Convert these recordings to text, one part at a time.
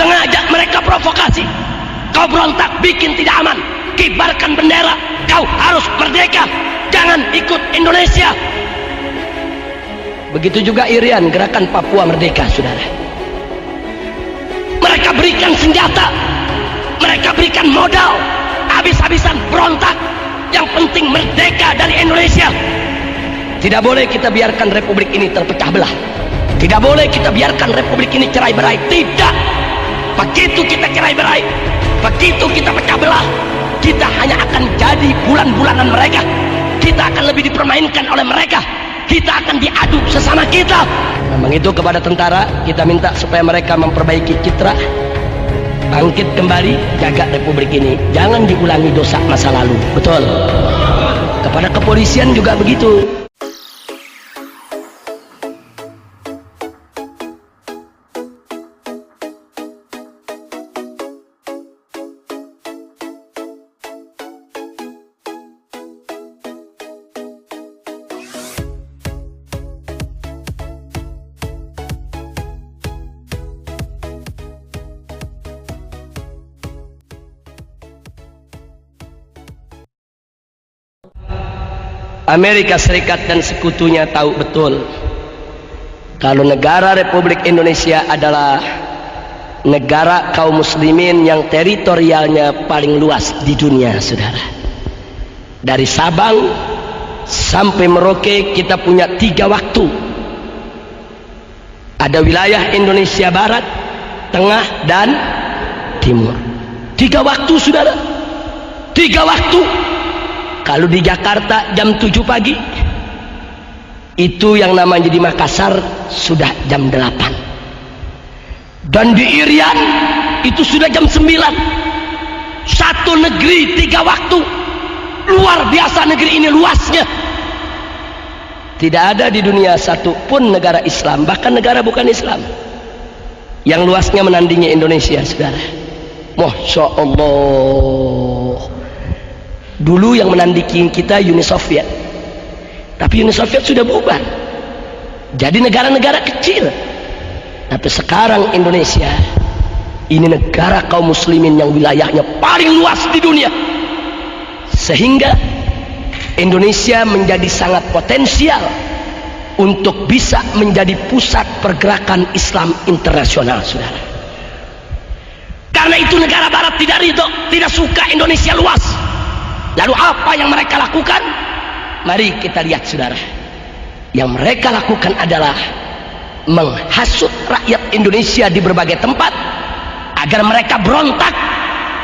Sengaja mereka provokasi. Kau berontak, bikin tidak aman, kibarkan bendera, kau harus merdeka, jangan ikut Indonesia. Begitu juga Irian, gerakan Papua Merdeka, saudara. Mereka berikan senjata, mereka berikan modal, habis-habisan berontak. Yang penting merdeka dari Indonesia. Tidak boleh kita biarkan republik ini terpecah belah. Tidak boleh kita biarkan republik ini cerai-berai. Tidak. Begitu kita cerai-berai, begitu kita pecah belah, kita hanya akan jadi bulan-bulanan mereka. Kita akan lebih dipermainkan oleh mereka. Kita akan diadu sesama kita. Memang itu kepada tentara kita minta supaya mereka memperbaiki citra, bangkit kembali, jaga republik ini, jangan diulangi dosa masa lalu. Betul. Kepada kepolisian juga begitu. Amerika Serikat dan sekutunya tahu betul kalau negara Republik Indonesia adalah negara kaum muslimin yang teritorialnya paling luas di dunia, saudara. Dari Sabang sampai Merauke kita punya 3 waktu. Ada wilayah Indonesia Barat, Tengah, dan Timur. 3 waktu, saudara. 3 waktu. Kalau di Jakarta jam 7 pagi, itu yang namanya di Makassar sudah jam 8. Dan di Irian itu sudah jam 9. Satu negeri 3 waktu. Luar biasa negeri ini luasnya. Tidak ada di dunia satu pun negara Islam, bahkan negara bukan Islam, yang luasnya menandingi Indonesia, saudara. Masya Allah. Dulu yang menandingi kita Uni Soviet, tapi Uni Soviet sudah bubar, jadi negara-negara kecil. Tapi sekarang Indonesia ini negara kaum muslimin yang wilayahnya paling luas di dunia, sehingga Indonesia menjadi sangat potensial untuk bisa menjadi pusat pergerakan Islam internasional, saudara. Karena itu negara Barat tidak ridho, tidak suka Indonesia luas. Lalu apa yang mereka lakukan? Mari kita lihat, saudara. Yang mereka lakukan adalah menghasut rakyat Indonesia di berbagai tempat agar mereka berontak.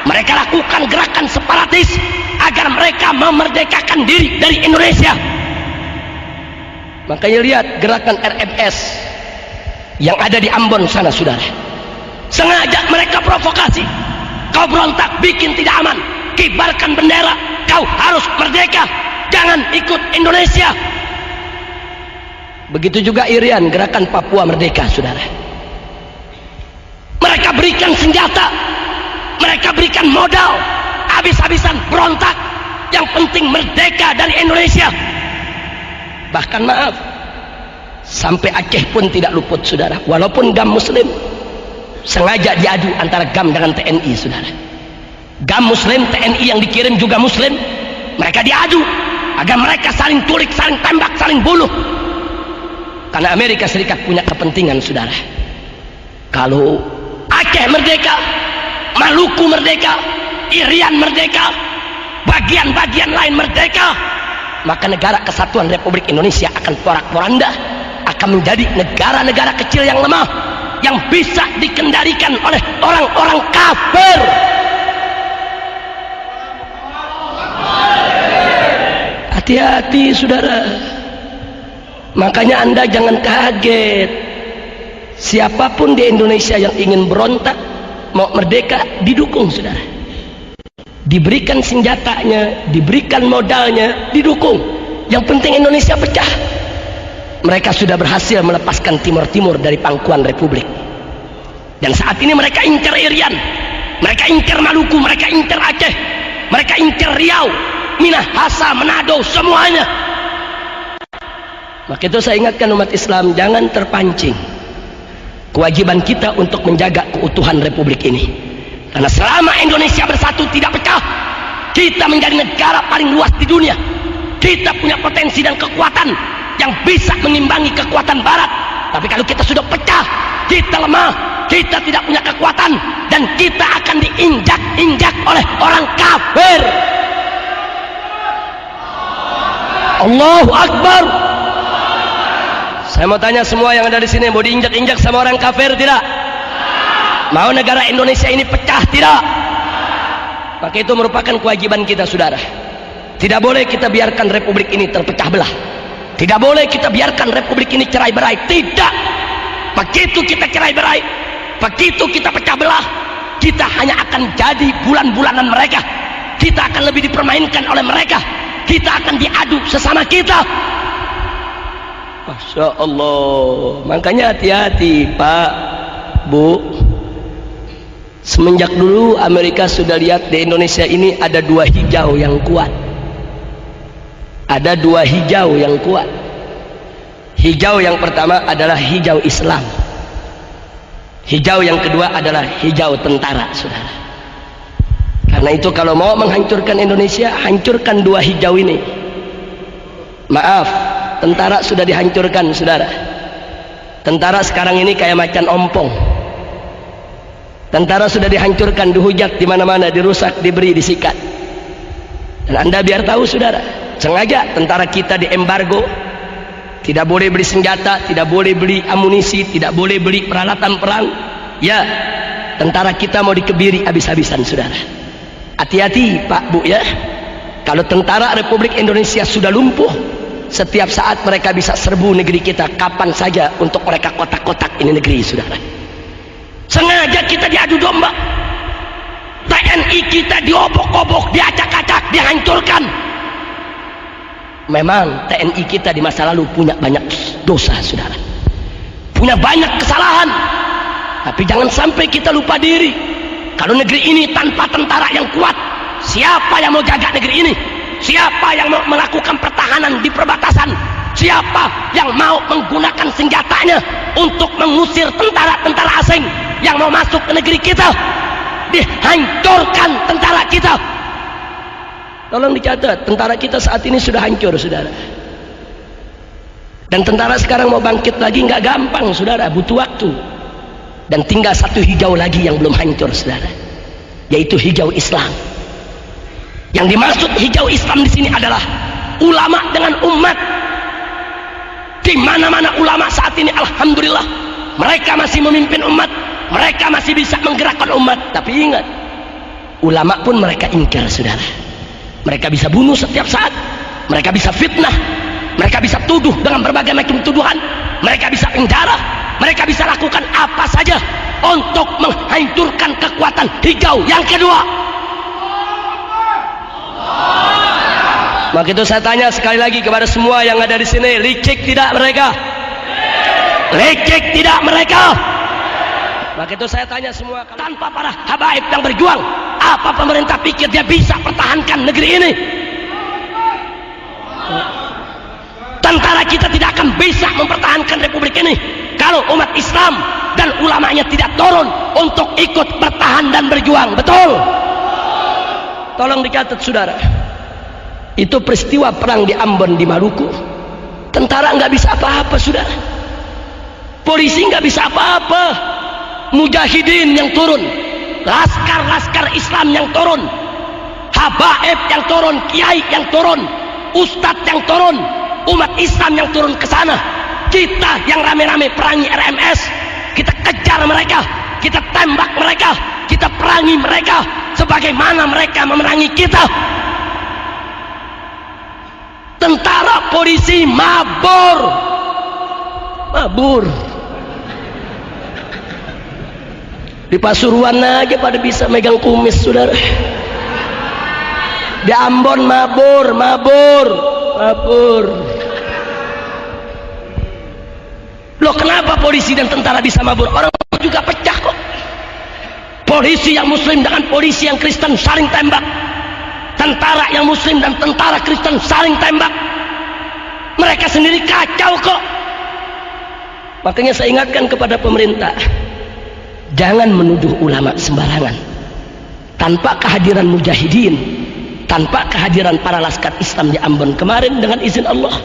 Mereka lakukan gerakan separatis agar mereka memerdekakan diri dari Indonesia. Makanya lihat gerakan RMS yang ada di Ambon sana, saudara. Sengaja mereka provokasi. Kau berontak, bikin tidak aman, kibarkan bendera, kau harus merdeka, jangan ikut Indonesia. Begitu juga Irian, gerakan Papua Merdeka, saudara. Mereka berikan senjata, mereka berikan modal, habis-habisan berontak. Yang penting merdeka dari Indonesia. Bahkan maaf, sampai Aceh pun tidak luput, saudara. Walaupun GAM Muslim, sengaja diadu antara GAM dengan TNI, saudara. GAM Muslim, TNI yang dikirim juga Muslim, mereka diadu agar mereka saling tulik, saling tembak, saling bunuh. Karena Amerika Serikat punya kepentingan, saudara. Kalau Aceh merdeka, Maluku merdeka, Irian merdeka, bagian-bagian lain merdeka, maka negara kesatuan Republik Indonesia akan porak-poranda, akan menjadi negara-negara kecil yang lemah, yang bisa dikendalikan oleh orang-orang kafir. Hati-hati, saudara. Makanya Anda jangan kaget. Siapapun di Indonesia yang ingin berontak, mau merdeka, didukung, saudara. Diberikan senjatanya, diberikan modalnya, didukung. Yang penting Indonesia pecah. Mereka sudah berhasil melepaskan Timur-Timur dari pangkuan Republik. Dan saat ini mereka incar Irian, mereka incar Maluku, mereka incar Aceh, mereka incar Riau, Minahasa, Manado, semuanya. Maka itu saya ingatkan umat Islam, jangan terpancing. Kewajiban kita untuk menjaga keutuhan Republik ini. Karena selama Indonesia bersatu tidak pecah, kita menjadi negara paling luas di dunia. Kita punya potensi dan kekuatan yang bisa mengimbangi kekuatan Barat. Tapi kalau kita sudah pecah, kita lemah, kita tidak punya kekuatan, dan kita akan diinjak-injak oleh orang kafir. Allahu Akbar. Saya mau tanya semua yang ada di sini, mau diinjak-injak sama orang kafir tidak? Mau negara Indonesia ini pecah tidak? Maka itu merupakan kewajiban kita, saudara. Tidak boleh kita biarkan Republik ini terpecah belah. Tidak boleh kita biarkan Republik ini cerai-berai. Tidak. Begitu kita cerai-berai, begitu kita pecah belah, kita hanya akan jadi bulan-bulanan mereka. Kita akan lebih dipermainkan oleh mereka. Kita akan diadu sesama kita. Masya Allah. Makanya hati-hati Pak, Bu. Semenjak dulu Amerika sudah lihat di Indonesia ini ada dua hijau yang kuat. Ada dua hijau yang kuat. Hijau yang pertama adalah hijau Islam. Hijau yang kedua adalah hijau tentara, saudara. Karena itu kalau mau menghancurkan Indonesia, hancurkan dua hijau ini. Maaf, tentara sudah dihancurkan, saudara. Tentara sekarang ini kayak macan ompong. Tentara sudah dihancurkan, dihujat di mana-mana, dirusak, diberi, disikat. Dan Anda biar tahu, saudara, sengaja tentara kita diembargo. Tidak boleh beli senjata, tidak boleh beli amunisi, tidak boleh beli peralatan perang. Ya, tentara kita mau dikebiri habis-habisan, saudara. Hati-hati Pak, Bu ya. Kalau tentara Republik Indonesia sudah lumpuh, setiap saat mereka bisa serbu negeri kita kapan saja untuk mereka kotak-kotak ini negeri, saudara. Sengaja kita diadu domba. TNI kita diobok-obok, diacak-acak, dihancurkan. Memang TNI kita di masa lalu punya banyak dosa, saudara. Punya banyak kesalahan. Tapi jangan sampai kita lupa diri. Kalau negeri ini tanpa tentara yang kuat, siapa yang mau jaga negeri ini? Siapa yang mau melakukan pertahanan di perbatasan? Siapa yang mau menggunakan senjatanya untuk mengusir tentara-tentara asing yang mau masuk ke negeri kita? Dihancurkan tentara kita. Tolong dicatat, tentara kita saat ini sudah hancur, saudara. Dan tentara sekarang mau bangkit lagi nggak gampang, saudara, butuh waktu. Dan tinggal satu hijau lagi yang belum hancur, saudara, yaitu hijau Islam. Yang dimaksud hijau Islam di sini adalah ulama dengan umat. Di mana-mana ulama saat ini, alhamdulillah, mereka masih memimpin umat, mereka masih bisa menggerakkan umat. Tapi ingat, ulama pun mereka ingkar, saudara. Mereka bisa bunuh setiap saat, mereka bisa fitnah, mereka bisa tuduh dengan berbagai macam tuduhan, mereka bisa penjara, mereka bisa lakukan apa saja untuk menghancurkan kekuatan hijau yang kedua. Maka itu saya tanya sekali lagi kepada semua yang ada di sini, licik tidak mereka? Licik tidak mereka? Maka itu saya tanya semua, tanpa para habaib yang berjuang, apa pemerintah pikir dia bisa pertahankan negeri ini? Tentara kita tidak akan bisa mempertahankan Republik ini kalau umat Islam dan ulamanya tidak turun untuk ikut bertahan dan berjuang. Betul? Tolong dicatat, saudara. Itu peristiwa perang di Ambon, di Maluku. Tentara nggak bisa apa-apa, saudara. Polisi nggak bisa apa-apa. Mujahidin yang turun, laskar-laskar Islam yang turun, habaib yang turun, kiai yang turun, ustadz yang turun, umat Islam yang turun ke sana. Kita yang rame-rame perangi RMS, kita kejar mereka, kita tembak mereka, kita perangi mereka sebagaimana mereka memerangi kita. Tentara polisi mabur. Di Pasuruan aja pada bisa megang kumis, saudara. Di Ambon mabur. Loh, kenapa polisi dan tentara bisa mabur? Orang juga pecah kok. Polisi yang muslim dengan polisi yang Kristen saling tembak. Tentara yang muslim dan tentara Kristen saling tembak. Mereka sendiri kacau kok. Makanya saya ingatkan kepada pemerintah, jangan menuduh ulama sembarangan. Tanpa kehadiran mujahidin, tanpa kehadiran para laskar Islam di Ambon kemarin, dengan izin Allah,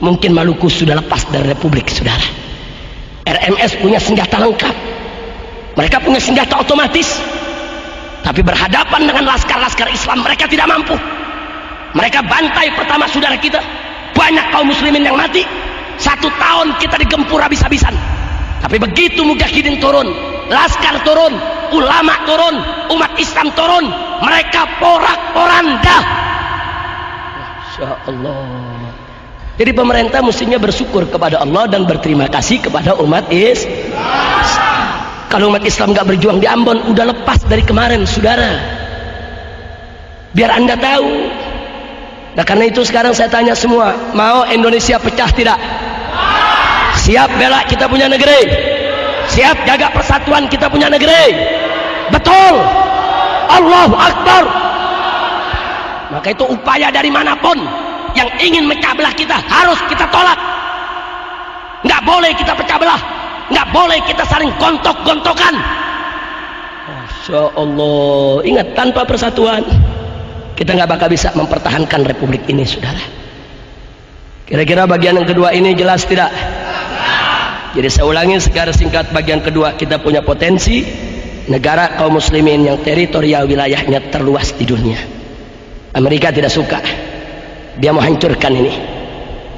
mungkin Maluku sudah lepas dari republik, saudara. RMS punya senjata lengkap, mereka punya senjata otomatis, tapi berhadapan dengan laskar-laskar Islam mereka tidak mampu. Mereka bantai pertama saudara kita, banyak kaum muslimin yang mati. 1 tahun kita digempur habis-habisan. Tapi begitu mujahidin turun, laskar turun, ulama turun, umat Islam turun, mereka porak-poranda. Masya Allah. Jadi pemerintah mestinya bersyukur kepada Allah dan berterima kasih kepada umat Islam. Kalau umat Islam gak berjuang di Ambon, udah lepas dari kemarin, saudara. Biar anda tahu. Nah karena itu sekarang saya tanya semua, mau Indonesia pecah tidak? Siap bela kita punya negeri? Siap jaga persatuan kita punya negeri? Betul. Allahu Akbar. Maka itu upaya dari manapun yang ingin mecah belah kita harus kita tolak. Nggak boleh kita pecah belah, nggak boleh kita saling gontok-gontokan. Masya Allah. Ingat, tanpa persatuan kita nggak bakal bisa mempertahankan republik ini, saudara. Kira-kira bagian yang kedua ini jelas tidak? Jadi saya ulangi secara singkat, bagian kedua, kita punya potensi negara kaum muslimin yang teritorial wilayahnya terluas di dunia. Amerika tidak suka, dia mau hancurkan ini.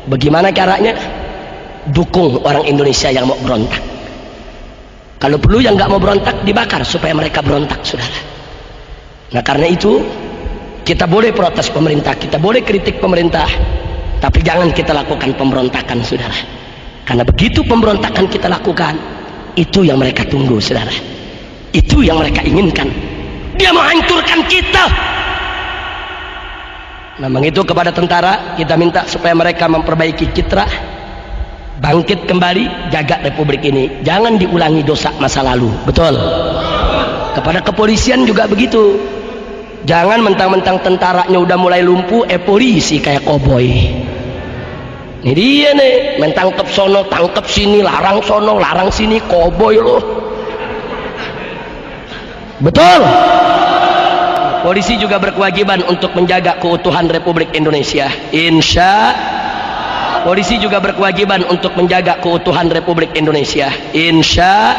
Bagaimana caranya? Dukung orang Indonesia yang mau berontak. Kalau perlu yang nggak mau berontak dibakar supaya mereka berontak, saudara. Nah karena itu kita boleh protes pemerintah, kita boleh kritik pemerintah, tapi jangan kita lakukan pemberontakan, saudara. Karena begitu pemberontakan kita lakukan, itu yang mereka tunggu, saudara. Itu yang mereka inginkan. Dia mau hancurkan kita. Memang itu kepada tentara kita minta supaya mereka memperbaiki citra, bangkit kembali, jaga republik ini. Jangan diulangi dosa masa lalu. Betul. Kepada kepolisian juga begitu. Jangan mentang-mentang tentaranya udah mulai lumpuh, polisi kayak koboi. Ini dia nih, main tangkep sono, tangkep sini, larang sono, larang sini, koboi loh. Betul. Polisi juga berkewajiban untuk menjaga keutuhan Republik Indonesia. Insya Polisi juga berkewajiban untuk menjaga keutuhan Republik Indonesia. Insya